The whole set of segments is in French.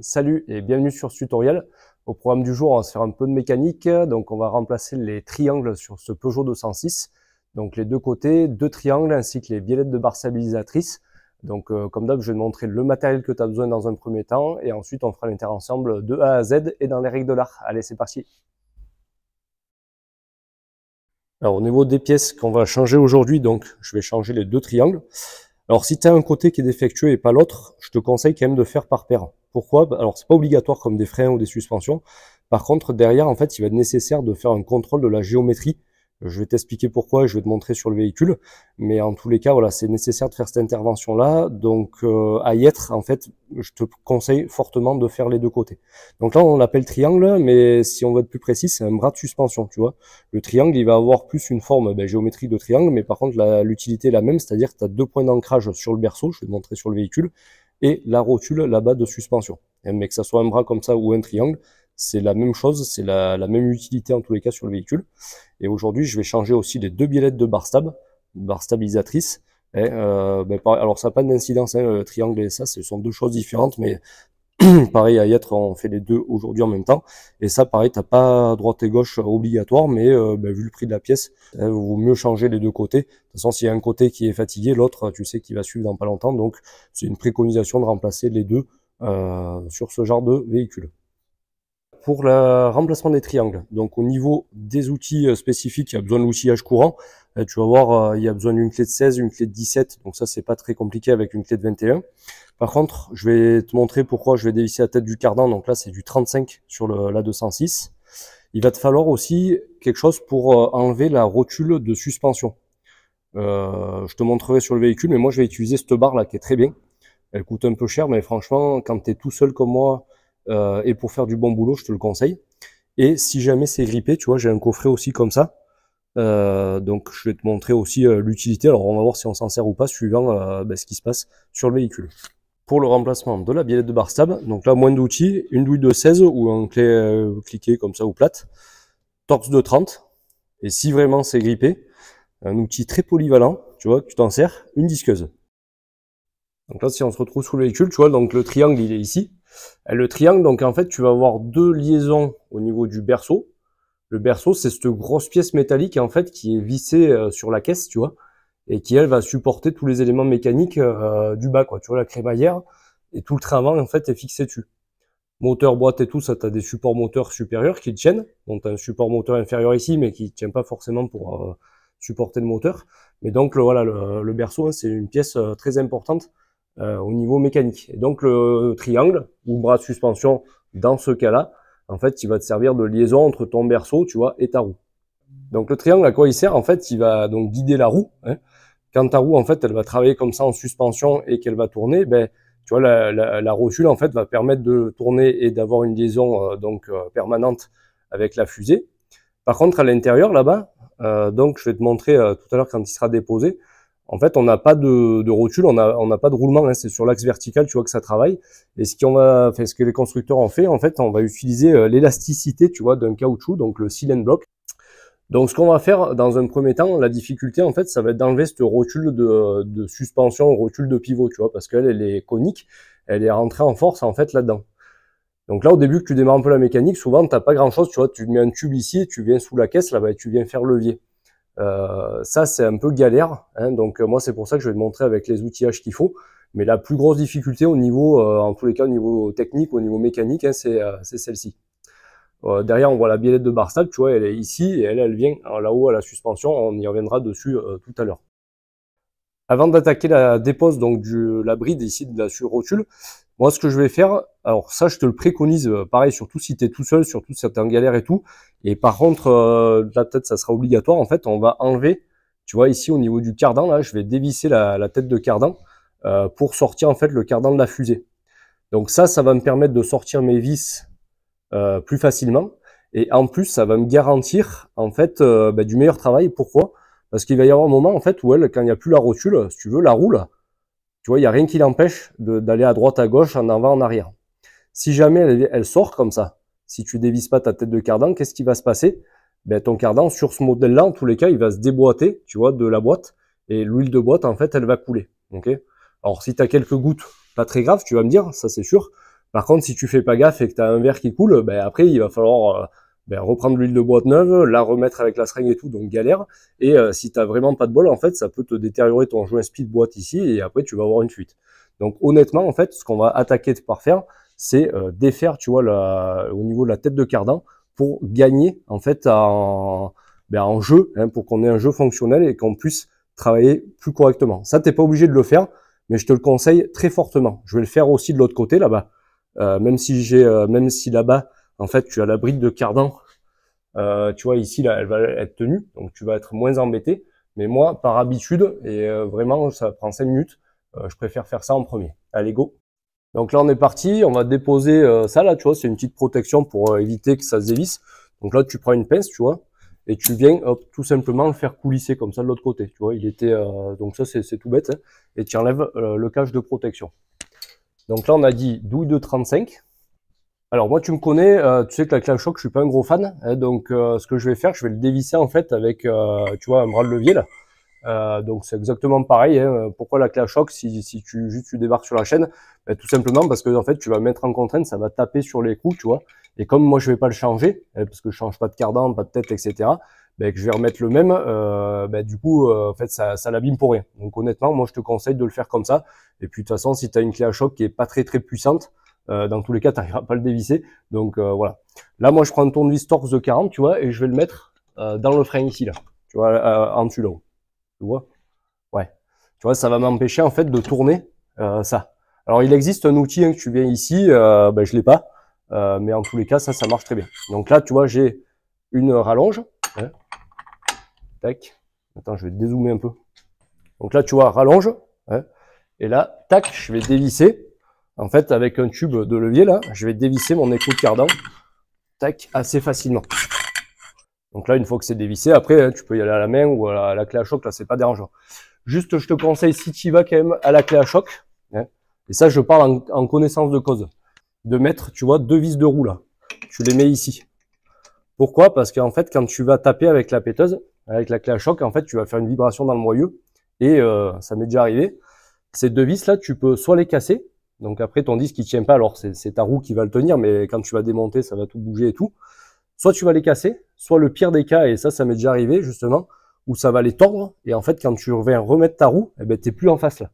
Salut et bienvenue sur ce tutoriel. Au programme du jour, on va se faire un peu de mécanique. Donc on va remplacer les triangles sur ce Peugeot 206. Donc les deux côtés, deux triangles ainsi que les biellettes de barre stabilisatrice. Donc comme d'hab, je vais te montrer le matériel que tu as besoin dans un premier temps et ensuite on fera l'inter-ensemble de A à Z et dans les règles de l'art. Allez, c'est parti. Alors au niveau des pièces qu'on va changer aujourd'hui, donc je vais changer les deux triangles. Alors si tu as un côté qui est défectueux et pas l'autre, je te conseille quand même de faire par paire. Pourquoi? Alors c'est pas obligatoire comme des freins ou des suspensions. Par contre, derrière, en fait, il va être nécessaire de faire un contrôle de la géométrie. Je vais t'expliquer pourquoi et je vais te montrer sur le véhicule. Mais en tous les cas, voilà, c'est nécessaire de faire cette intervention-là. Donc à y être, en fait, je te conseille fortement de faire les deux côtés. Donc là, on l'appelle triangle, mais si on veut être plus précis, c'est un bras de suspension, tu vois. Le triangle, il va avoir plus une forme géométrique de triangle, mais par contre, l'utilité est la même, c'est-à-dire que tu as deux points d'ancrage sur le berceau, je vais te montrer sur le véhicule, et la rotule là-bas de suspension. Mais que ça soit un bras comme ça ou un triangle, c'est la même chose, c'est la même utilité en tous les cas sur le véhicule. Et aujourd'hui, je vais changer aussi les deux biellettes de barre stabilisatrice. Et, alors ça n'a pas d'incidence, hein, le triangle et ça, ce sont deux choses différentes, mais pareil à y être, on fait les deux aujourd'hui en même temps. Et ça, pareil, t'as pas droite et gauche obligatoire, mais vu le prix de la pièce, il vaut mieux changer les deux côtés. De toute façon, s'il y a un côté qui est fatigué, l'autre, tu sais qu'il va suivre dans pas longtemps. Donc, c'est une préconisation de remplacer les deux sur ce genre de véhicule. Pour le remplacement des triangles, donc au niveau des outils spécifiques, il y a besoin de l'outillage courant. Tu vas voir, il y a besoin d'une clé de 16, une clé de 17, donc ça c'est pas très compliqué avec une clé de 21. Par contre, je vais te montrer pourquoi je vais dévisser la tête du cardan, donc là c'est du 35 sur la 206. Il va te falloir aussi quelque chose pour enlever la rotule de suspension. Je te montrerai sur le véhicule, mais moi je vais utiliser cette barre là qui est très bien. Elle coûte un peu cher, mais franchement, quand tu es tout seul comme moi, et pour faire du bon boulot, je te le conseille. Et si jamais c'est grippé, tu vois, j'ai un coffret aussi comme ça. Donc je vais te montrer aussi l'utilité. Alors on va voir si on s'en sert ou pas suivant ce qui se passe sur le véhicule. Pour le remplacement de la biellette de barre stab, donc là moins d'outils, une douille de 16 ou un clé cliquée comme ça ou plate, torx de 30. Et si vraiment c'est grippé, un outil très polyvalent, tu vois, que tu t'en sers, une disqueuse. Donc là si on se retrouve sous le véhicule, tu vois, donc le triangle il est ici. Et le triangle, donc en fait, tu vas avoir deux liaisons au niveau du berceau. Le berceau, c'est cette grosse pièce métallique en fait qui est vissée sur la caisse, tu vois, et qui elle va supporter tous les éléments mécaniques du bas, quoi. Tu vois, la crémaillère et tout le train avant en fait est fixé dessus. Moteur, boîte et tout, ça, t'as des supports moteurs supérieurs qui tiennent. Donc t'as un support moteur inférieur ici, mais qui tient pas forcément pour supporter le moteur. Mais donc voilà, le berceau, hein, c'est une pièce très importante au niveau mécanique. Et donc le triangle ou bras de suspension, dans ce cas-là, en fait, il va te servir de liaison entre ton berceau, tu vois, et ta roue. Donc le triangle, à quoi il sert? En fait, il va donc guider la roue. Hein. Quand ta roue, en fait, elle va travailler comme ça en suspension et qu'elle va tourner, tu vois, la rotule, en fait, va permettre de tourner et d'avoir une liaison permanente avec la fusée. Par contre, à l'intérieur, là-bas, donc je vais te montrer tout à l'heure quand il sera déposé. En fait, on n'a pas de rotule, on n'a pas de roulement, hein, c'est sur l'axe vertical, tu vois que ça travaille. Et ce que les constructeurs ont fait, en fait, on va utiliser l'élasticité, tu vois, d'un caoutchouc, donc le seal and block. Donc, ce qu'on va faire dans un premier temps, la difficulté, en fait, ça va être d'enlever cette rotule de suspension, rotule de pivot, tu vois, parce qu'elle, elle est conique, elle est rentrée en force, en fait, là-dedans. Donc là, au début que tu démarres un peu la mécanique, souvent, t'as pas grand-chose, tu vois, tu mets un tube ici, tu viens sous la caisse, là-bas, et tu viens faire levier. Ça c'est un peu galère, hein, donc moi c'est pour ça que je vais te montrer avec les outillages qu'il faut, mais la plus grosse difficulté au niveau, en tous les cas au niveau technique, au niveau mécanique, hein, c'est celle-ci. Derrière on voit la biellette de barre stable, tu vois, elle est ici et elle vient là-haut à la suspension, on y reviendra dessus tout à l'heure. Avant d'attaquer la dépose donc la bride ici de la rotule, moi ce que je vais faire, alors ça je te le préconise, pareil surtout si tu es tout seul, surtout si tu es en galère et tout, et par contre là peut-être ça sera obligatoire, en fait on va enlever, tu vois ici au niveau du cardan, là je vais dévisser la tête de cardan pour sortir en fait le cardan de la fusée. Donc ça va me permettre de sortir mes vis plus facilement, et en plus ça va me garantir en fait du meilleur travail. Pourquoi? Parce qu'il va y avoir un moment en fait où quand il n'y a plus la rotule, si tu veux, la roue là, tu vois, il n'y a rien qui l'empêche d'aller à droite, à gauche, en avant, en arrière. Si jamais elle sort comme ça, si tu dévisses pas ta tête de cardan, qu'est-ce qui va se passer? Ton cardan, sur ce modèle-là, en tous les cas, il va se déboîter, tu vois, de la boîte, et l'huile de boîte, en fait, elle va couler. Ok. Alors, si tu as quelques gouttes, pas très grave, tu vas me dire, ça c'est sûr. Par contre, si tu fais pas gaffe et que tu as un verre qui coule, ben après, il va falloir reprendre l'huile de boîte neuve, la remettre avec la seringue et tout, donc galère. Et si tu vraiment pas de bol, en fait, ça peut te détériorer ton joint speed boîte ici, et après, tu vas avoir une fuite. Donc honnêtement, en fait, ce qu'on va attaquer par faire, c'est défaire, tu vois, au niveau de la tête de cardan, pour gagner, en fait, en jeu, hein, pour qu'on ait un jeu fonctionnel et qu'on puisse travailler plus correctement. Ça, t'es pas obligé de le faire, mais je te le conseille très fortement. Je vais le faire aussi de l'autre côté, là-bas. Même si là-bas, en fait, tu as la bride de cardan, tu vois, ici, là, elle va être tenue, donc tu vas être moins embêté. Mais moi, par habitude, et vraiment, ça prend 5 minutes, je préfère faire ça en premier. Allez, go! Donc là, on est parti, on va déposer ça, là, tu vois, c'est une petite protection pour éviter que ça se dévisse. Donc là, tu prends une pince, tu vois, et tu viens, hop, tout simplement le faire coulisser comme ça de l'autre côté, tu vois. Il était, donc ça, c'est tout bête, hein, et tu enlèves le cache de protection. Donc là, on a dit douille de 35. Alors moi, tu me connais, tu sais que la clé à choc, je suis pas un gros fan, hein, donc ce que je vais faire, je vais le dévisser en fait avec, tu vois, un bras de levier là. Donc c'est exactement pareil. Hein. Pourquoi la clé à choc si tu débarques sur la chaîne? Ben, tout simplement parce que en fait tu vas mettre en contrainte, ça va taper sur l'écrou, tu vois. Et comme moi je vais pas le changer, parce que je change pas de cardan, pas de tête, etc. Ben, que je vais remettre le même, du coup en fait ça l'abîme pour rien. Donc honnêtement, moi je te conseille de le faire comme ça. Et puis de toute façon, si tu as une clé à choc qui est pas très puissante, dans tous les cas tu n'arriveras pas à le dévisser. Donc voilà. Là moi je prends un tournevis Torx de 40, tu vois, et je vais le mettre dans le frein ici là, tu vois, en dessus là-haut. Tu vois? Ouais. Tu vois, ça va m'empêcher en fait de tourner ça. Alors il existe un outil hein, que tu viens ici, je l'ai pas, mais en tous les cas ça marche très bien. Donc là, tu vois, j'ai une rallonge. Hein. Tac. Attends, je vais dézoomer un peu. Donc là, tu vois, rallonge. Hein. Et là, tac, je vais dévisser. En fait, avec un tube de levier là, je vais dévisser mon écrou de cardan. Tac, assez facilement. Donc là, une fois que c'est dévissé, après, hein, tu peux y aller à la main ou à la clé à choc, là, c'est pas dérangeant. Juste, je te conseille, si tu y vas quand même à la clé à choc, hein, et ça, je parle en connaissance de cause, de mettre, tu vois, 2 vis de roue, là. Tu les mets ici. Pourquoi? Parce qu'en fait, quand tu vas taper avec la péteuse, avec la clé à choc, en fait, tu vas faire une vibration dans le moyeu, et ça m'est déjà arrivé. Ces 2 vis, là, tu peux soit les casser, donc après, ton disque, il tient pas, alors c'est ta roue qui va le tenir, mais quand tu vas démonter, ça va tout bouger et tout. Soit tu vas les casser, soit le pire des cas, et ça m'est déjà arrivé justement, où ça va les tordre, et en fait quand tu viens remettre ta roue, eh ben, t'es plus en face là.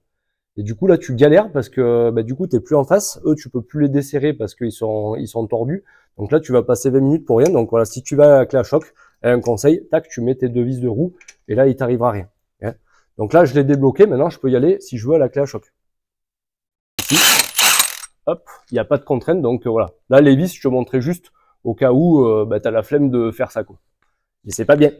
Et du coup là tu galères parce que du coup t'es plus en face, eux tu peux plus les desserrer parce qu'ils sont tordus, donc là tu vas passer 20 minutes pour rien. Donc voilà, si tu vas à la clé à choc, un conseil, tac, tu mets tes 2 vis de roue, et là il t'arrivera rien. Hein. Donc là je l'ai débloqué, maintenant je peux y aller si je veux à la clé à choc. Ici, hop, il n'y a pas de contrainte, donc voilà. Là les vis, je te montrais juste au cas où tu as la flemme de faire ça, quoi. Et c'est pas bien.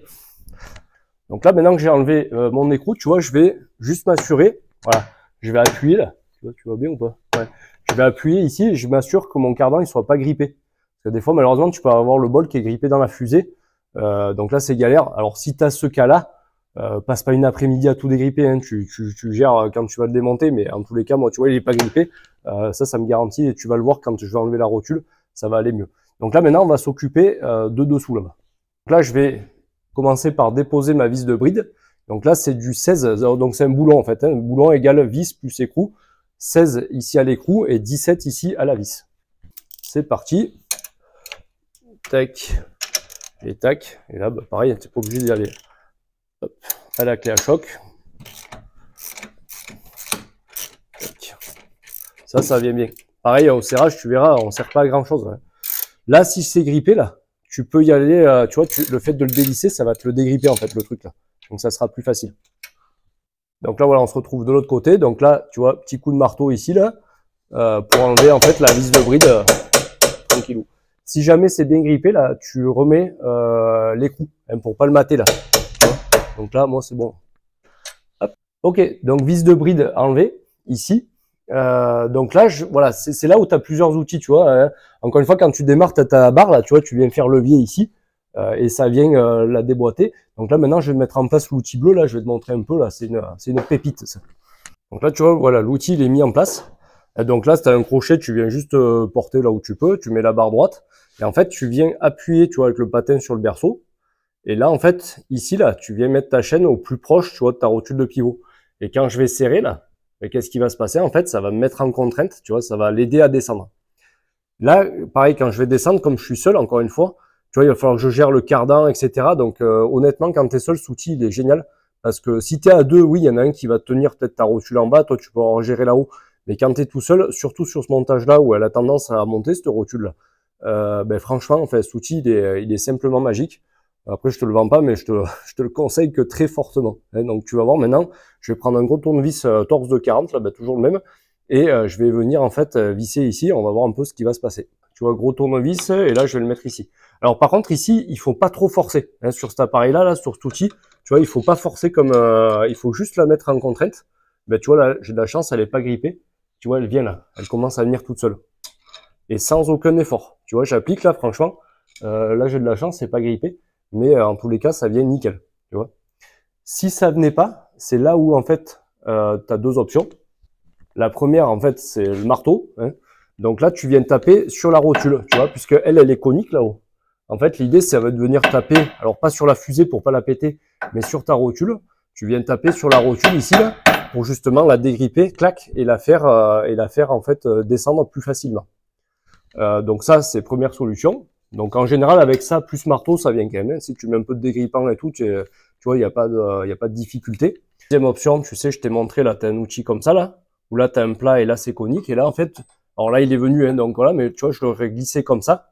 Donc là, maintenant que j'ai enlevé mon écrou, tu vois, je vais juste m'assurer, voilà, je vais appuyer là, tu vois bien ou pas? Ouais. Je vais appuyer ici et je m'assure que mon cardan il soit pas grippé. Parce que des fois, malheureusement, tu peux avoir le bol qui est grippé dans la fusée, donc là c'est galère. Alors si tu as ce cas-là, passe pas une après-midi à tout dégripper, hein. Tu gères quand tu vas le démonter, mais en tous les cas, moi, tu vois, il est pas grippé. Ça me garantit, et tu vas le voir quand je vais enlever la rotule, ça va aller mieux. Donc là, maintenant, on va s'occuper de dessous là-bas. Donc là, je vais commencer par déposer ma vis de bride. Donc là, c'est du 16, donc c'est un boulon en fait. Hein. Un boulon égale vis plus écrou. 16 ici à l'écrou et 17 ici à la vis. C'est parti. Tac. Et tac. Et là, pareil, tu n'es pas obligé d'y aller. Hop. À la clé à choc. Tac. Ça vient bien. Pareil, au serrage, tu verras, on ne sert pas à grand chose. Hein. Là, si c'est grippé, là, tu peux y aller, tu vois, le fait de le dévisser, ça va te le dégripper, en fait, le truc, là. Donc, ça sera plus facile. Donc là, voilà, on se retrouve de l'autre côté. Donc là, tu vois, petit coup de marteau ici, là, pour enlever, en fait, la vis de bride, tranquillou. Si jamais c'est bien grippé, là, tu remets l'écrou, hein, pour pas le mater, là. Donc là, moi, c'est bon. Hop. Ok, donc vis de bride enlevée, ici. Donc là, voilà, c'est là où tu as plusieurs outils, tu vois. Hein. Encore une fois, quand tu démarres ta barre, là, tu vois, tu viens faire levier ici, et ça vient la déboîter. Donc là, maintenant, je vais mettre en place l'outil bleu, là, je vais te montrer un peu, là, c'est une pépite, ça. Donc là, tu vois, voilà, l'outil, il est mis en place. Et donc là, si tu as un crochet, tu viens juste porter là où tu peux, tu mets la barre droite, et en fait, tu viens appuyer, tu vois, avec le patin sur le berceau. Et là, en fait, ici, là, tu viens mettre ta chaîne au plus proche, tu vois, de ta rotule de pivot. Et quand je vais serrer, là, qu'est-ce qui va se passer? En fait, ça va me mettre en contrainte, tu vois, ça va l'aider à descendre. Là, pareil, quand je vais descendre, comme je suis seul, encore une fois, tu vois, il va falloir que je gère le cardan, etc. Donc, honnêtement, quand tu es seul, cet outil, il est génial. Parce que si tu es à deux, oui, il y en a un qui va tenir peut-être ta rotule en bas, toi, tu peux en gérer là-haut. Mais quand tu es tout seul, surtout sur ce montage-là, où elle a tendance à monter, cette rotule-là, ben, franchement, enfin, cet outil, il est simplement magique. Après, je te le vends pas, mais je te le conseille que très fortement. Hein. Donc, tu vas voir maintenant, je vais prendre un gros tournevis torse de 40, là, ben, toujours le même. Et je vais venir en fait visser ici, on va voir un peu ce qui va se passer. Tu vois, gros tournevis, et là je vais le mettre ici. Alors par contre ici, il faut pas trop forcer. Hein, sur cet appareil-là, là, sur cet outil, tu vois, il faut pas forcer comme... il faut juste la mettre en contrainte. Ben, tu vois, là, j'ai de la chance, elle est pas grippée. Tu vois, elle vient là, elle commence à venir toute seule. Et sans aucun effort. Tu vois, j'applique là, franchement. Là, j'ai de la chance, c'est pas grippé. Mais en tous les cas, ça vient nickel. Tu vois. Si ça venait pas, c'est là où en fait, tu as deux options. La première, en fait, c'est le marteau. Hein. Donc là, tu viens taper sur la rotule, tu vois, puisque elle est conique là-haut. En fait, l'idée, ça va de venir taper, alors pas sur la fusée pour pas la péter, mais sur ta rotule. Tu viens taper sur la rotule ici, là, pour justement la dégripper, clac, et la faire en fait descendre plus facilement. Donc ça, c'est première solution. Donc en général, avec ça, plus marteau, ça vient quand même. Hein. Si tu mets un peu de dégrippant et tout, tu vois, il n'y a pas de difficulté. Deuxième option, tu sais, je t'ai montré, là, tu as un outil comme ça, là, où là, tu as un plat et là, c'est conique. Et là, en fait, alors là, il est venu, hein, donc voilà, mais tu vois, je l'aurais glissé comme ça.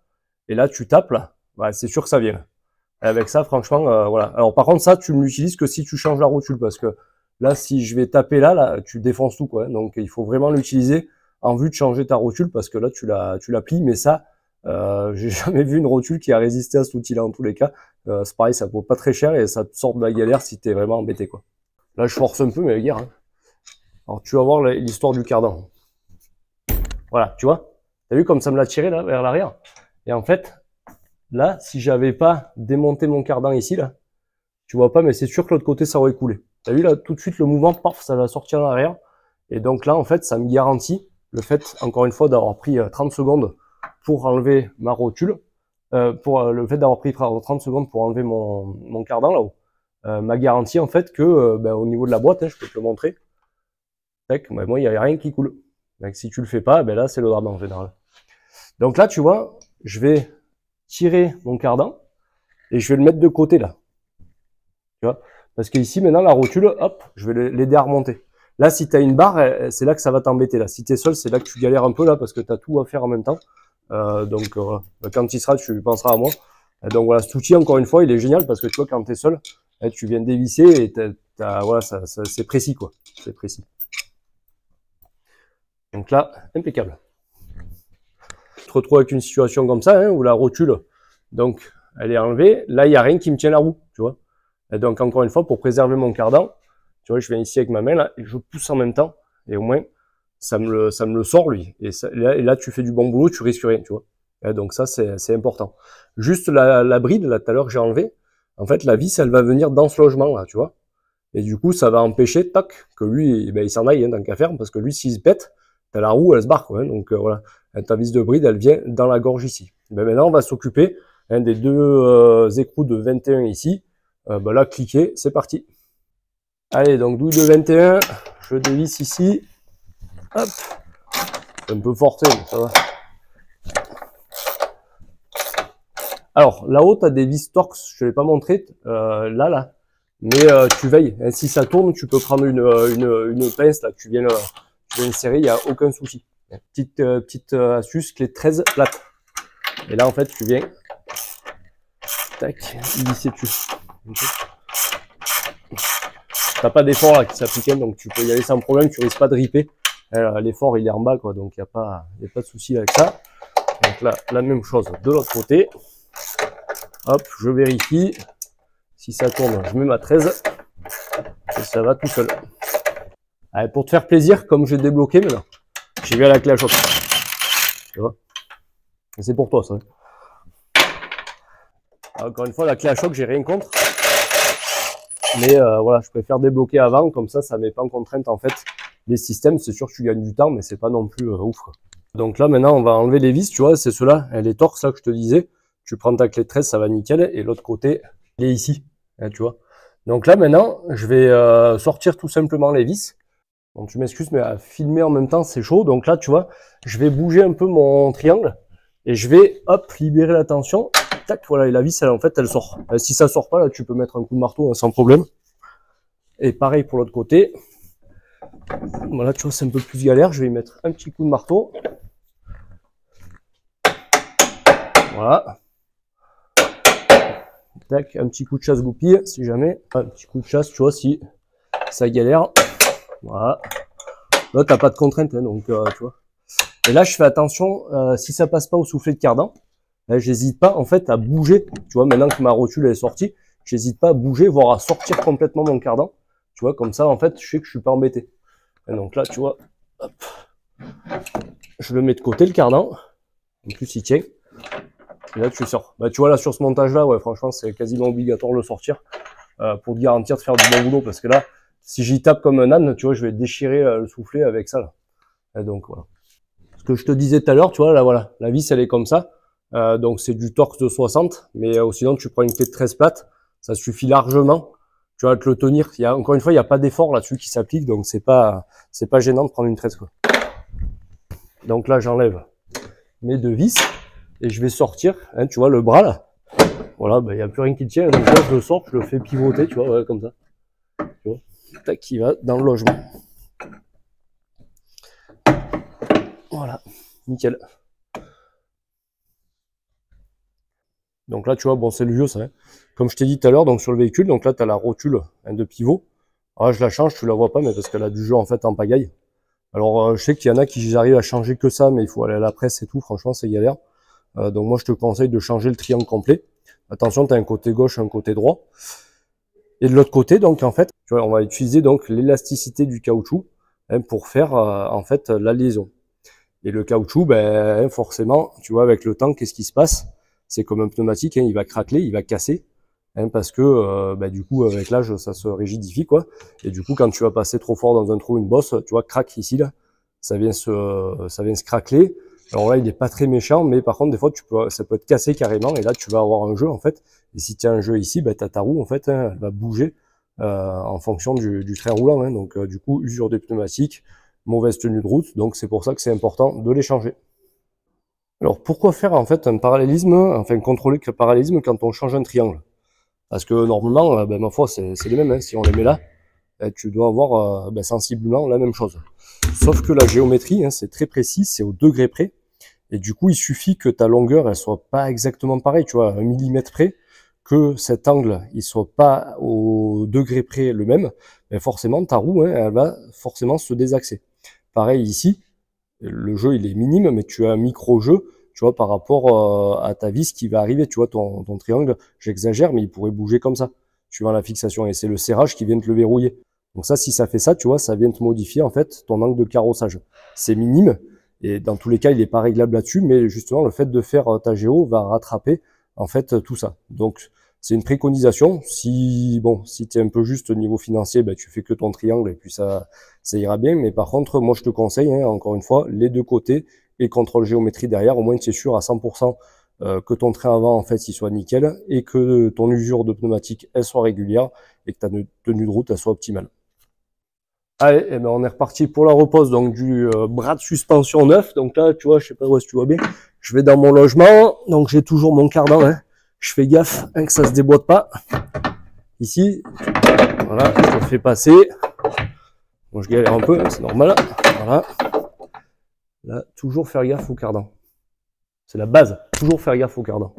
Et là, tu tapes, là, ouais, c'est sûr que ça vient. Et avec ça, franchement, voilà. Alors par contre, ça, tu ne l'utilises que si tu changes la rotule, parce que là, si je vais taper là, tu défonces tout, quoi. Hein. Donc il faut vraiment l'utiliser en vue de changer ta rotule, parce que là, tu la plies, mais ça, j'ai jamais vu une rotule qui a résisté à cet outil-là, en tous les cas. C'est pareil, ça vaut pas très cher et ça te sort de la galère si t'es vraiment embêté, quoi. Là, je force un peu, mais guerre, hein. Alors, tu vas voir l'histoire du cardan. Voilà, tu vois? T'as vu comme ça me l'a tiré, là, vers l'arrière? Et en fait, là, si j'avais pas démonté mon cardan ici, là, tu vois pas, mais c'est sûr que l'autre côté, ça aurait coulé. T'as vu, là, tout de suite, le mouvement, paf, ça va sortir en arrière. Et donc là, en fait, ça me garantit le fait, encore une fois, d'avoir pris 30 secondes pour enlever ma rotule. Le fait d'avoir pris 30 secondes pour enlever mon cardan, là-haut. M'a garanti, en fait, que, au niveau de la boîte, hein, je peux te le montrer. Moi, il n'y a rien qui coule. Donc, si tu le fais pas, là, c'est le drame en général. Donc là, tu vois, je vais tirer mon cardan et je vais le mettre de côté là. Tu vois, parce que ici, maintenant, la rotule, hop, je vais l'aider à remonter. Là, si tu as une barre, c'est là que ça va t'embêter. Là, si tu es seul, c'est là que tu galères un peu là parce que tu as tout à faire en même temps. Quand il sera, tu penseras à moi. Donc voilà, cet outil, encore une fois, il est génial parce que tu vois, quand tu es seul, tu viens dévisser et voilà, c'est précis, quoi. C'est précis. Donc là, impeccable. Tu te retrouves avec une situation comme ça, hein, où la rotule, donc, elle est enlevée. Là, il n'y a rien qui me tient la roue, tu vois. Et donc, encore une fois, pour préserver mon cardan, tu vois, je viens ici avec ma main, là, et je pousse en même temps. Et au moins, ça me le sort, lui. Et là, tu fais du bon boulot, tu risques rien, tu vois. Et donc ça, c'est important. Juste la bride, là, tout à l'heure, j'ai enlevé. En fait, la vis, elle va venir dans ce logement, là, tu vois. Et du coup, ça va empêcher, tac, que lui, il s'en aille, hein, tant qu'à faire, parce que lui, s'il se pète, t'as la roue, elle se barre, quoi. Hein, donc voilà, ta vis de bride, elle vient dans la gorge ici. Maintenant, on va s'occuper des deux écrous de 21 ici. Là, cliquez, c'est parti. Allez, donc douille de 21, je dévisse ici. Hop, un peu forcé, mais ça va. Alors, là-haut, tu as des vis Torx, je ne l'ai pas montré, là. Mais tu veilles, hein, si ça tourne, tu peux prendre une pince, là, tu viens insérer, il n'y a aucun souci. Petite astuce, clé 13 plate. Et là, en fait, tu viens, tac, visser dessus. Okay. T'as pas d'effort là qui s'applique, donc tu peux y aller sans problème, tu risques pas de ripper. L'effort, il est en bas, quoi, donc il n'y a pas de souci avec ça. Donc là, la même chose de l'autre côté. Hop, je vérifie. Si ça tourne, je mets ma 13. Et ça va tout seul. Allez, pour te faire plaisir, comme j'ai débloqué maintenant, j'ai vu à la clé à choc. Tu vois? Et c'est pour toi, ça. Encore une fois, la clé à choc, j'ai rien contre. Mais voilà, je préfère débloquer avant, comme ça met pas en contrainte, en fait, les systèmes. C'est sûr que tu gagnes du temps, mais c'est pas non plus ouf, quoi. Donc là, maintenant, on va enlever les vis, tu vois, c'est ceux-là, les torses, là, que je te disais. Tu prends ta clé de 13, ça va nickel. Et l'autre côté, il est ici, hein, tu vois. Donc là, maintenant, je vais sortir tout simplement les vis. Donc tu m'excuses, mais à filmer en même temps, c'est chaud. Donc là, tu vois, je vais bouger un peu mon triangle. Et je vais, hop, libérer la tension. Tac, voilà, et la vis, elle, en fait, elle sort. Si ça sort pas, là, tu peux mettre un coup de marteau hein, sans problème. Et pareil pour l'autre côté. Voilà, tu vois, c'est un peu plus galère. Je vais y mettre un petit coup de marteau. Voilà. Tac, un petit coup de chasse goupille, si jamais. Un petit coup de chasse, tu vois, si ça galère. Voilà. Là, t'as pas de contrainte, hein, donc, tu vois. Et là, je fais attention, si ça passe pas au soufflet de cardan, là, j'hésite pas, en fait, à bouger. Tu vois, maintenant que ma rotule est sortie, j'hésite pas à bouger, voire à sortir complètement mon cardan. Tu vois, comme ça, en fait, je sais que je suis pas embêté. Et donc là, tu vois, hop, je le mets de côté, le cardan. En plus, il tient. Et là, tu sors. Bah, tu vois, là, sur ce montage-là, ouais, franchement, c'est quasiment obligatoire de le sortir pour te garantir de faire du bon boulot. Parce que là, si j'y tape comme un âne, tu vois, je vais déchirer le soufflet avec ça, là. Et donc, voilà. Ce que je te disais tout à l'heure, tu vois, là, voilà, la vis, elle est comme ça. Donc, c'est du torque de 60. Mais sinon, tu prends une clé de 13 plates. Ça suffit largement. Tu vas te le tenir. Encore une fois, il n'y a pas d'effort là-dessus qui s'applique. Donc, c'est pas gênant de prendre une 13, quoi. Donc là, j'enlève mes deux vis. Et je vais sortir, hein, tu vois, le bras, là. Voilà, ben, il n'y a plus rien qui tient. Donc là, je le sors, je le fais pivoter, tu vois, ouais, comme ça. Tu vois, tac, il va dans le logement. Voilà, nickel. Donc là, tu vois, bon, c'est le vieux, ça. Hein. Comme je t'ai dit tout à l'heure, donc sur le véhicule, donc là, tu as la rotule hein, de pivot. Alors là, je la change, tu la vois pas, mais parce qu'elle a du jeu, en fait, en pagaille. Alors, je sais qu'il y en a qui arrivent à changer que ça, mais il faut aller à la presse et tout. Franchement, c'est galère. Donc moi, je te conseille de changer le triangle complet. Attention, tu as un côté gauche, un côté droit. Et de l'autre côté, donc en fait, tu vois, on va utiliser donc l'élasticité du caoutchouc hein, pour faire en fait la liaison. Et le caoutchouc, ben forcément, tu vois, avec le temps, qu'est-ce qui se passe? C'est comme un pneumatique, hein, il va craqueler, il va casser, hein, parce que ben, du coup, avec l'âge, ça se rigidifie, quoi. Et du coup, quand tu vas passer trop fort dans un trou, une bosse, tu vois, craque ici là, ça vient se craqueler. Alors là, il n'est pas très méchant, mais par contre, des fois, ça peut être cassé carrément, et là, tu vas avoir un jeu, en fait. Et si tu as un jeu ici, ben, tu as ta roue, en fait, hein, elle va bouger en fonction du train roulant. Hein. Donc, du coup, usure des pneumatiques, mauvaise tenue de route, donc c'est pour ça que c'est important de les changer. Alors, pourquoi faire, en fait, un parallélisme, enfin, contrôler le parallélisme quand on change un triangle? Parce que, normalement, ben, ma foi, c'est les mêmes, hein. Si on les met là, ben, tu dois avoir ben, sensiblement la même chose. Sauf que la géométrie, hein, c'est très précis, c'est au degré près. Et du coup, il suffit que ta longueur, elle soit pas exactement pareille, tu vois, 1 millimètre près, que cet angle, il soit pas au degré près le même, mais forcément, ta roue, hein, elle va forcément se désaxer. Pareil ici, le jeu, il est minime, mais tu as un micro-jeu, tu vois, par rapport à ta vis qui va arriver, tu vois, ton triangle, j'exagère, mais il pourrait bouger comme ça, suivant la fixation, et c'est le serrage qui vient te le verrouiller. Donc ça, si ça fait ça, tu vois, ça vient te modifier, en fait, ton angle de carrossage. C'est minime, et dans tous les cas, il n'est pas réglable là-dessus, mais justement, le fait de faire ta géo va rattraper, en fait, tout ça. Donc, c'est une préconisation. Si tu es un peu juste au niveau financier, ben, tu fais que ton triangle et puis ça ira bien. Mais par contre, moi, je te conseille, hein, encore une fois, les deux côtés et contrôle géométrie derrière. Au moins, tu es sûr à 100% que ton train avant, en fait, il soit nickel et que ton usure de pneumatique, elle soit régulière et que ta tenue de route, elle soit optimale. Allez, eh ben on est reparti pour la repose donc du bras de suspension neuf. Donc là, tu vois, je sais pas où est-ce que tu vois bien. Je vais dans mon logement, donc j'ai toujours mon cardan. Hein. Je fais gaffe hein, que ça se déboîte pas. Ici, voilà, je le fais passer. Bon, je galère un peu, hein, c'est normal. Voilà. Là, toujours faire gaffe au cardan. C'est la base. Toujours faire gaffe au cardan.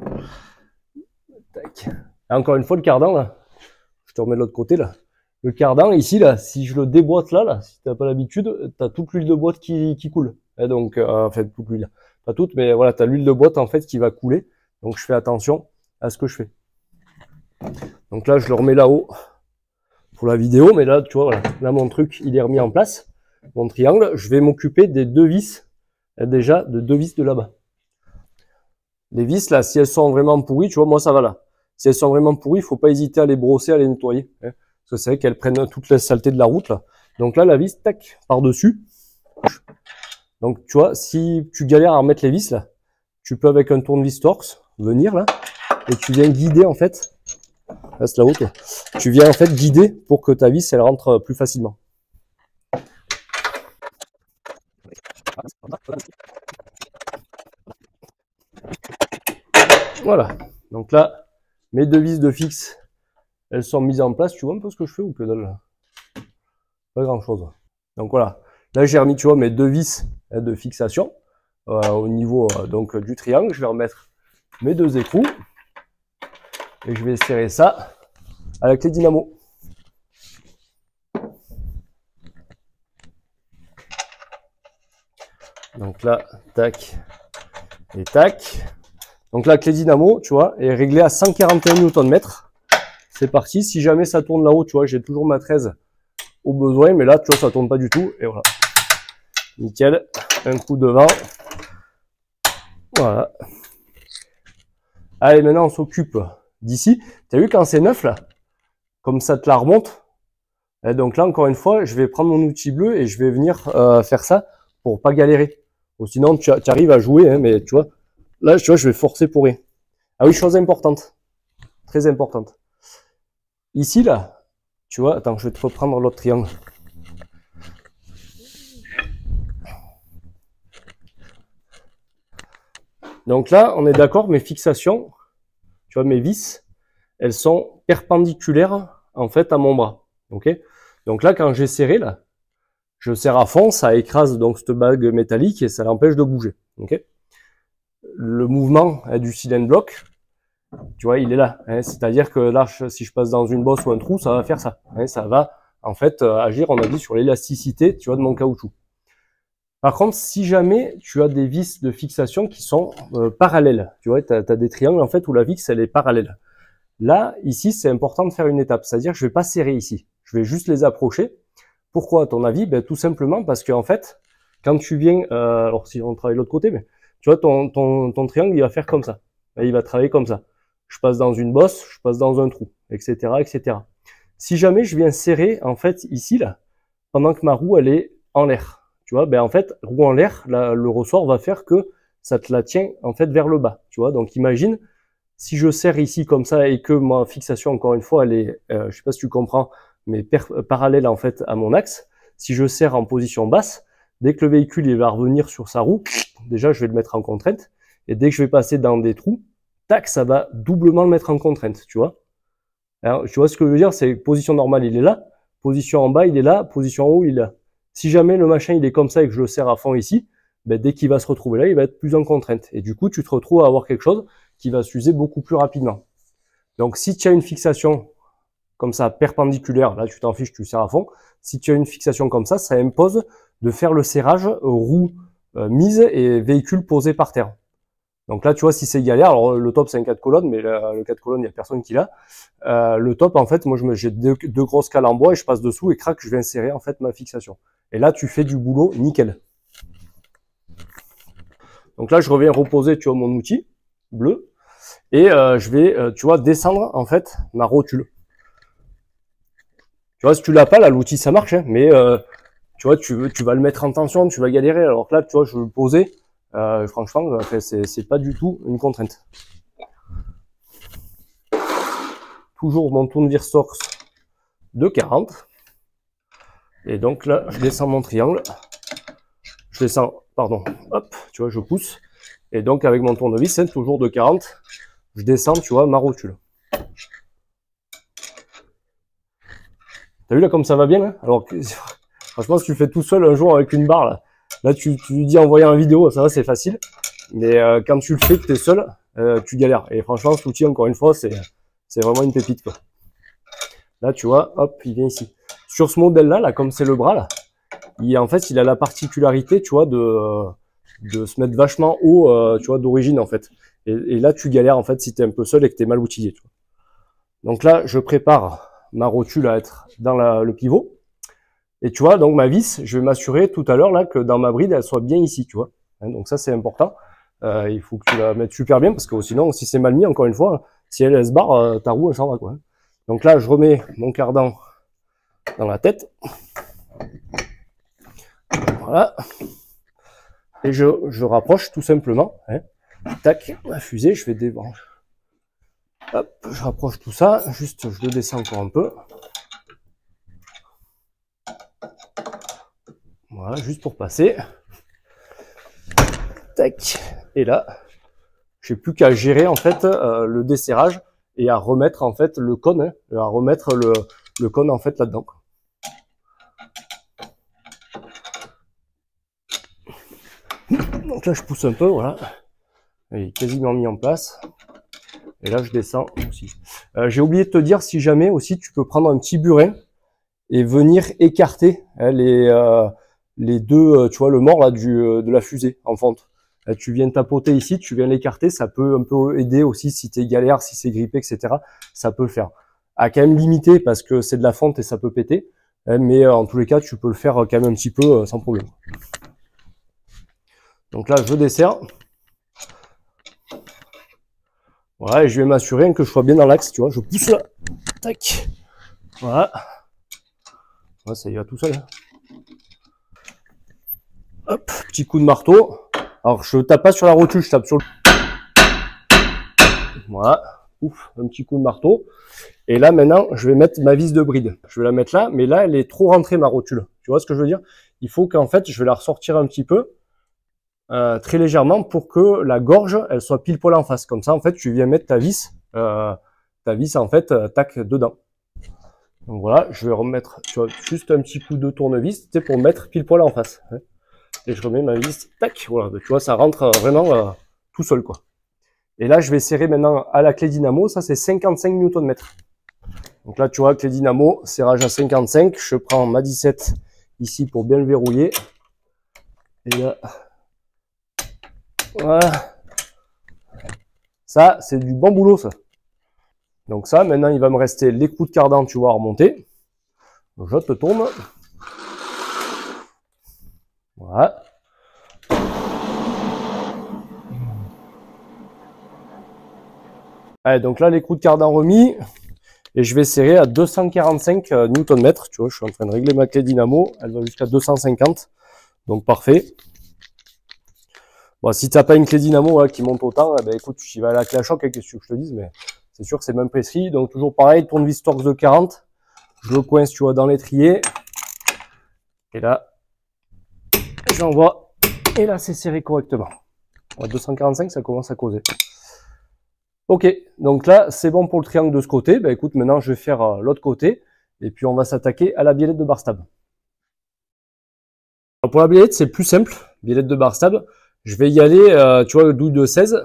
Tac. Et encore une fois, le cardan là. Je te remets de l'autre côté là. Le cardan, ici, là, si je le déboîte là, si t'as pas l'habitude, t'as toute l'huile de boîte qui coule. Et donc, enfin, toute l'huile. Pas toute, mais voilà, t'as l'huile de boîte, en fait, qui va couler. Donc, je fais attention à ce que je fais. Donc là, je le remets là-haut pour la vidéo. Mais là, tu vois, voilà. Là, mon truc, il est remis en place. Mon triangle. Je vais m'occuper des deux vis, déjà, de deux vis de là-bas. Les vis, là, si elles sont vraiment pourries, tu vois, moi, ça va là. Si elles sont vraiment pourries, il faut pas hésiter à les brosser, à les nettoyer. Hein. Parce que c'est vrai qu'elles prennent toute la saleté de la route, là. Donc là, la vis, tac, par-dessus. Donc, tu vois, si tu galères à remettre les vis, là, tu peux, avec un tournevis Torx, venir, là, et tu viens guider, en fait. Là, c'est la route, là. Tu viens, en fait, guider pour que ta vis, elle rentre plus facilement. Voilà. Donc là, mes deux vis de fixe, elles sont mises en place. Tu vois un peu ce que je fais ou que dalle? Pas grand chose. Donc voilà. Là, j'ai remis, tu vois, mes deux vis de fixation au niveau donc du triangle. Je vais remettre mes deux écrous et je vais serrer ça à la clé dynamo. Donc là, tac et tac. Donc la clé dynamo, tu vois, est réglée à 141 Nm. C'est parti. Si jamais ça tourne là-haut, tu vois, j'ai toujours ma 13 au besoin, mais là, tu vois, ça tourne pas du tout. Et voilà. Nickel. Un coup devant. Voilà. Allez, maintenant, on s'occupe d'ici. Tu as vu quand c'est neuf, là? Comme ça te la remonte. Et donc là, encore une fois, je vais prendre mon outil bleu et je vais venir faire ça pour pas galérer. Ou sinon, tu arrives à jouer, hein, mais tu vois, là, tu vois, je vais forcer pour rien. Ah oui, chose importante. Très importante. Ici, là, tu vois, attends, je vais te reprendre l'autre triangle. Donc là, on est d'accord, mes fixations, tu vois, mes vis, elles sont perpendiculaires, en fait, à mon bras. Ok? Donc là, quand j'ai serré, là, je serre à fond, ça écrase donc cette bague métallique et ça l'empêche de bouger. Ok? Le mouvement du cylindre bloc, tu vois, il est là. Hein, c'est-à-dire que là, si je passe dans une bosse ou un trou, ça va faire ça. Hein, ça va, en fait, agir, on a dit, sur l'élasticité, tu vois, de mon caoutchouc. Par contre, si jamais tu as des vis de fixation qui sont parallèles, tu vois, tu as des triangles, en fait, où la vis, elle est parallèle. Là, ici, c'est important de faire une étape. C'est-à-dire que je vais pas serrer ici. Je vais juste les approcher. Pourquoi, à ton avis? Ben, tout simplement parce que, en fait, quand tu viens, alors si on travaille de l'autre côté, mais tu vois, ton triangle, il va faire comme ça. Il va travailler comme ça. Je passe dans une bosse, je passe dans un trou, etc., etc. Si jamais je viens serrer, en fait, ici, là, pendant que ma roue, elle est en l'air, tu vois, ben, en fait, roue en l'air, le ressort va faire que ça te la tient, en fait, vers le bas, tu vois. Donc, imagine, si je serre ici comme ça et que ma fixation, encore une fois, elle est, je sais pas si tu comprends, mais parallèle en fait à mon axe, si je serre en position basse, dès que le véhicule il va revenir sur sa roue, déjà je vais le mettre en contrainte, et dès que je vais passer dans des trous, tac, ça va doublement le mettre en contrainte, tu vois. Alors, tu vois ce que je veux dire, c'est position normale, il est là, position en bas, il est là, position en haut, il est là. Si jamais le machin il est comme ça et que je le serre à fond ici, ben, dès qu'il va se retrouver là, il va être plus en contrainte. Et du coup, tu te retrouves à avoir quelque chose qui va s'user beaucoup plus rapidement. Donc, si tu as une fixation comme ça, perpendiculaire, là, tu t'en fiches, tu serres à fond. Si tu as une fixation comme ça impose de faire le serrage roue mise et véhicule posé par terre. Donc là, tu vois, si c'est galère, alors le top, c'est un 4 colonnes, mais le 4 colonnes, il n'y a personne qui l'a. Le top, en fait, moi, j'ai deux grosses cales en bois et je passe dessous et crac, je vais insérer, en fait, ma fixation. Et là, tu fais du boulot nickel. Donc là, je reviens reposer, tu vois, mon outil bleu et je vais, tu vois, descendre, en fait, ma rotule. Tu vois, si tu l'as pas, là, l'outil, ça marche, hein, mais tu vois, tu vas le mettre en tension, tu vas galérer. Alors que là, tu vois, je veux le poser. Franchement, c'est pas du tout une contrainte. Toujours mon tournevis-source de 40. Et donc là, je descends mon triangle. Je descends, pardon, hop, tu vois, je pousse. Et donc, avec mon tournevis, hein, toujours de 40, je descends, tu vois, ma rotule. T'as vu là comme ça va bien, hein? Alors, franchement, si tu le fais tout seul un jour avec une barre, là tu dis envoyer en vidéo, ça va, c'est facile. Mais quand tu le fais, que t'es seul, tu galères. Et franchement, cet outil, encore une fois, c'est vraiment une pépite, quoi. Là, tu vois, hop, il vient ici. Sur ce modèle-là, là, comme c'est le bras, là, en fait, il a la particularité, tu vois, de se mettre vachement haut, tu vois, d'origine, en fait. Et là, tu galères, en fait, si t'es un peu seul et que t'es mal outillé, tu vois. Donc là, je prépare ma rotule à être dans le pivot. Et tu vois, donc ma vis, je vais m'assurer tout à l'heure là que dans ma bride, elle soit bien ici, tu vois. Hein, donc ça, c'est important. Il faut que tu la mettes super bien parce que sinon, si c'est mal mis, encore une fois, si elle se barre, ta roue, elle s'en va, quoi. Donc là, je remets mon cardan dans la tête. Voilà. Et je rapproche tout simplement. Hein. Tac, la fusée, je fais des branches. Hop, je rapproche tout ça. Juste, je le descends encore un peu. Voilà, juste pour passer. Tac. Et là, j'ai plus qu'à gérer en fait le desserrage et à remettre en fait le cône, hein, à remettre le cône en fait là-dedans. Donc là je pousse un peu, voilà. Il est quasiment mis en place. Et là je descends aussi. J'ai oublié de te dire, si jamais aussi tu peux prendre un petit burin et venir écarter hein, les deux, tu vois, le mort là de la fusée en fonte. Là, tu viens tapoter ici, tu viens l'écarter, ça peut un peu aider aussi si t'es galère, si c'est grippé, etc. Ça peut le faire. À quand même limiter parce que c'est de la fonte et ça peut péter, hein, mais en tous les cas, tu peux le faire quand même un petit peu sans problème. Donc là, je desserre. Voilà, et je vais m'assurer que je sois bien dans l'axe, tu vois. Je pousse là, tac, voilà. Ouais, ça y va tout seul. Hop, petit coup de marteau. Alors, je tape pas sur la rotule, je tape sur le... Voilà, ouf, un petit coup de marteau. Et là, maintenant, je vais mettre ma vis de bride. Je vais la mettre là, mais là, elle est trop rentrée, ma rotule. Tu vois ce que je veux dire? Il faut qu'en fait, je vais la ressortir un petit peu, très légèrement, pour que la gorge, elle soit pile poil en face. Comme ça, en fait, tu viens mettre ta vis, en fait, tac, dedans. Donc voilà, je vais remettre, tu vois, juste un petit coup de tournevis, tu sais, pour mettre pile poil en face. Et je remets ma vis, tac, voilà, tu vois, ça rentre vraiment tout seul, quoi. Et là, je vais serrer maintenant à la clé dynamo, ça c'est 55 Nm. Donc là, tu vois, clé dynamo, serrage à 55, je prends ma 17 ici pour bien le verrouiller. Et là, voilà. Ça, c'est du bon boulot, ça. Donc ça, maintenant, il va me rester l'écrou de cardan, tu vois, à remonter. Donc je te tourne. Voilà. Allez, donc là, l'écrou de cardan remis. Et je vais serrer à 245 Nm. Tu vois, je suis en train de régler ma clé dynamo. Elle va jusqu'à 250. Donc parfait. Bon, si tu n'as pas une clé dynamo qui monte autant, eh ben, écoute, tu vas à la clé à choc, qu'est-ce que je te dise, mais c'est sûr que c'est même précis. Donc toujours pareil, tournevis Torx de 40. Je le coince, tu vois, dans l'étrier. Et là, j'envoie. Et là, c'est serré correctement. À 245, ça commence à causer. Ok, donc là, c'est bon pour le triangle de ce côté. Ben écoute, maintenant, je vais faire l'autre côté. Et puis, on va s'attaquer à la biellette de Barstab. Alors, pour la biellette, c'est plus simple. Biellette de Barstab. Je vais y aller, tu vois, le douille de 16.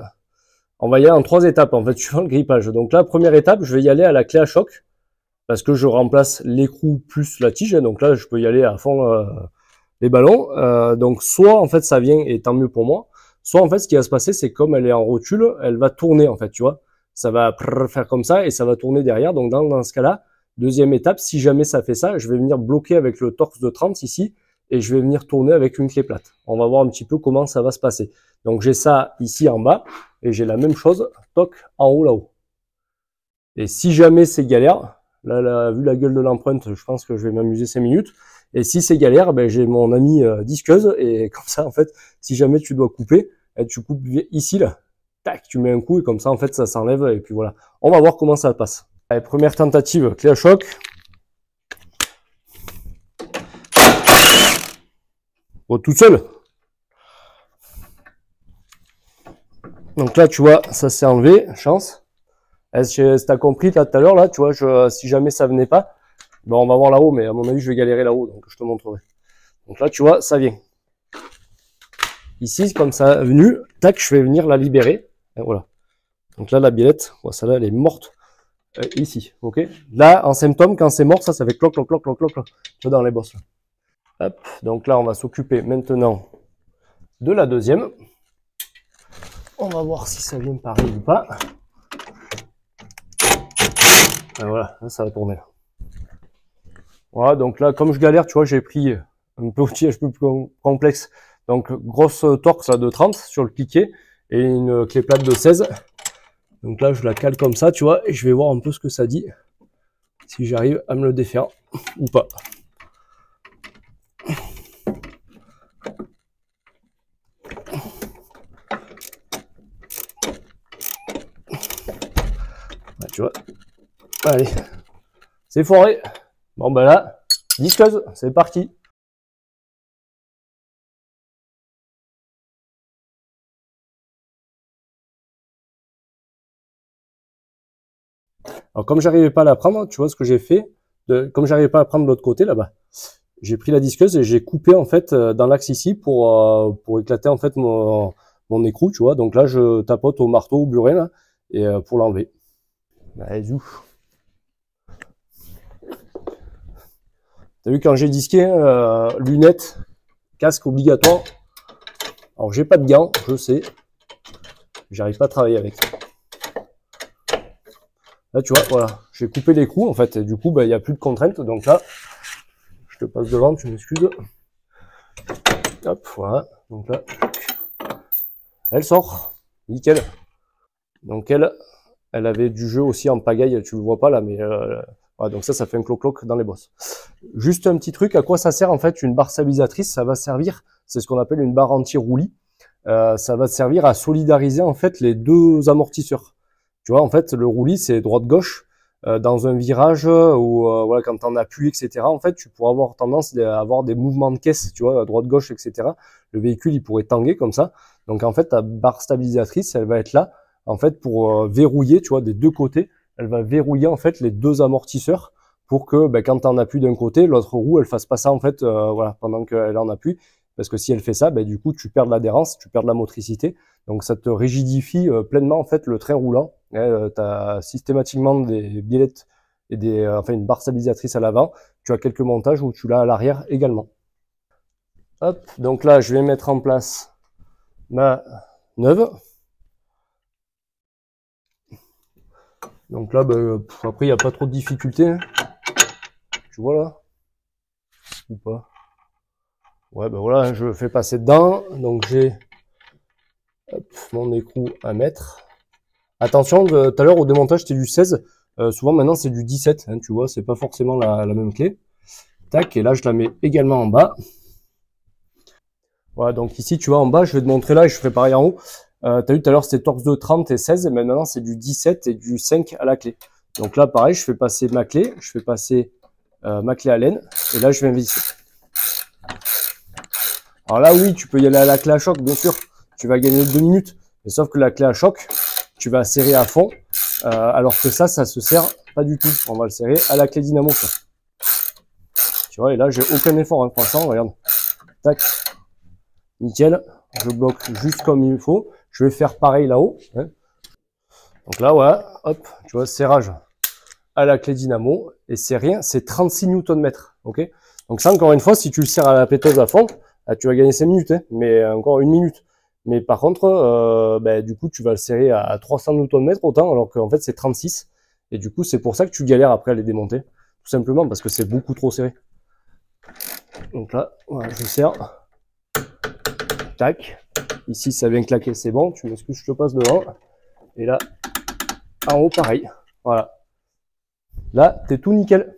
On va y aller en 3 étapes, en fait, suivant le grippage. Donc là, première étape, je vais y aller à la clé à choc. Parce que je remplace l'écrou plus la tige. Donc là, je peux y aller à fond les ballons. Donc soit, en fait, ça vient et tant mieux pour moi. Soit, en fait, ce qui va se passer, c'est comme elle est en rotule, elle va tourner, en fait, tu vois. Ça va faire comme ça et ça va tourner derrière. Donc dans ce cas-là, deuxième étape, si jamais ça fait ça, je vais venir bloquer avec le torse de 30 ici et je vais venir tourner avec une clé plate. On va voir un petit peu comment ça va se passer. Donc j'ai ça ici en bas et j'ai la même chose, toc, en haut là-haut. Et si jamais c'est galère, là, vu la gueule de l'empreinte, je pense que je vais m'amuser 5 minutes. Et si c'est galère, ben, j'ai mon ami disqueuse et comme ça, en fait, si jamais tu dois couper, tu coupes ici, là. Tac, tu mets un coup et comme ça, en fait, ça s'enlève et puis voilà. On va voir comment ça passe. Allez, première tentative, clé à choc. Bon, tout seul. Donc là, tu vois, ça s'est enlevé, chance. Est-ce que t'as compris là tout à l'heure, là, tu vois, si jamais ça venait pas, ben on va voir là-haut, mais à mon avis, je vais galérer là-haut, donc je te montrerai. Donc là, tu vois, ça vient. Ici, comme ça est venu, tac, je vais venir la libérer. Et voilà. Donc là, la biellette, bon, celle-là, elle est morte ici, ok. Là, en symptôme, quand c'est mort, ça fait cloc, cloc, cloc, cloc, cloc, cloc. Tu vois, dans les bosses. Là. Hop, donc là, on va s'occuper maintenant de la deuxième. On va voir si ça vient pareil ou pas. Et voilà, là, ça va tourner. Voilà, donc là, comme je galère, tu vois, j'ai pris un petit un peu plus complexe. Donc, grosse torque là, de 30 sur le piquet et une clé plate de 16. Donc là, je la cale comme ça, tu vois, et je vais voir un peu ce que ça dit. Si j'arrive à me le défaire ou pas. Là, tu vois. Allez, c'est foiré. Bon, ben là, disqueuse, c'est parti. Alors comme j'arrivais pas à la prendre, tu vois ce que j'ai fait, comme j'arrivais pas à prendre de l'autre côté là-bas, j'ai pris la disqueuse et j'ai coupé en fait dans l'axe ici pour éclater en fait mon écrou, tu vois. Donc là je tapote au marteau, au burin là, et pour l'enlever. Vas-y. T'as vu quand j'ai disqué, lunettes, casque obligatoire. Alors j'ai pas de gants, je sais. J'arrive pas à travailler avec. Là tu vois, voilà, j'ai coupé l'écrou en fait, et du coup il n'y a plus de contrainte. Donc là, je te passe devant, tu m'excuses. Hop, voilà. Donc là, elle sort. Nickel. Donc elle avait du jeu aussi en pagaille, tu le vois pas là, mais voilà, donc ça fait un cloc-cloc dans les bosses. Juste un petit truc, à quoi ça sert en fait une barre stabilisatrice? Ça va servir, c'est ce qu'on appelle une barre anti-roulis. Ça va servir à solidariser en fait les deux amortisseurs. Tu vois, en fait, le roulis c'est droite-gauche. Dans un virage ou voilà, quand t'en appuies, etc. En fait, tu pourras avoir tendance à avoir des mouvements de caisse, tu vois, droite-gauche, etc. Le véhicule, il pourrait tanguer comme ça. Donc en fait, ta barre stabilisatrice, elle va être là, en fait, pour verrouiller, tu vois, des deux côtés. Elle va verrouiller en fait les deux amortisseurs pour que, ben, quand t'en appuies d'un côté, l'autre roue, elle fasse pas ça en fait, voilà, pendant qu'elle en appuie. Parce que si elle fait ça, ben, du coup, tu perds de l'adhérence, tu perds de la motricité. Donc ça te rigidifie pleinement en fait le train roulant. Tu as systématiquement des biellettes et enfin une barre stabilisatrice à l'avant. Tu as quelques montages où tu l'as à l'arrière également. Hop, donc là je vais mettre en place ma neuve. Donc là, après il n'y a pas trop de difficultés. Tu vois là? Ou pas? Ouais, ben voilà, je fais passer dedans. Donc j'ai mon écrou à mettre. Attention, tout à l'heure au démontage c'était du 16. Souvent maintenant c'est du 17, hein, tu vois, c'est pas forcément la même clé. Tac, et là je la mets également en bas. Voilà, donc ici tu vois en bas, je vais te montrer là et je ferai pareil en haut. T'as vu tout à l'heure c'était torx de 30 et 16, mais maintenant c'est du 17 et du 5 à la clé. Donc là pareil, je fais passer ma clé, je fais passer ma clé à laine, et là je vais visser. Alors là oui, tu peux y aller à la clé à choc, bien sûr, tu vas gagner 2 minutes, mais sauf que la clé à choc, tu vas serrer à fond, alors que ça se serre pas du tout. On va le serrer à la clé dynamo. Ça. Tu vois, et là j'ai aucun effort, hein, franchement, regarde. Tac, nickel, je bloque juste comme il faut. Je vais faire pareil là-haut. Hein. Donc là, voilà, hop, tu vois, serrage à la clé dynamo, et c'est rien, c'est 36 Nm, ok. Donc ça, encore une fois, si tu le serres à la péteuse à fond, là, tu vas gagner 5 minutes, hein, mais encore 1 minute. Mais par contre, du coup, tu vas le serrer à 300 Nm autant, alors qu'en fait, c'est 36. Et du coup, c'est pour ça que tu galères après à les démonter. Tout simplement parce que c'est beaucoup trop serré. Donc là, voilà, je serre. Tac. Ici, ça vient claquer, c'est bon. Tu m'excuses, je te passe devant. Et là, en haut, pareil. Voilà. Là, t'es tout nickel.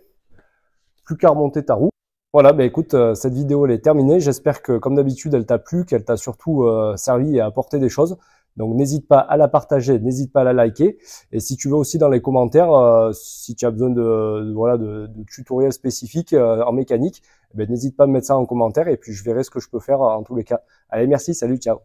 Plus qu'à remonter ta roue. Voilà, bah écoute, cette vidéo elle est terminée. J'espère que comme d'habitude elle t'a plu, qu'elle t'a surtout servi et apporté des choses. Donc n'hésite pas à la partager, n'hésite pas à la liker. Et si tu veux aussi dans les commentaires, si tu as besoin de tutoriels spécifiques en mécanique, n'hésite pas à me mettre ça en commentaire et puis je verrai ce que je peux faire en tous les cas. Allez, merci, salut, ciao.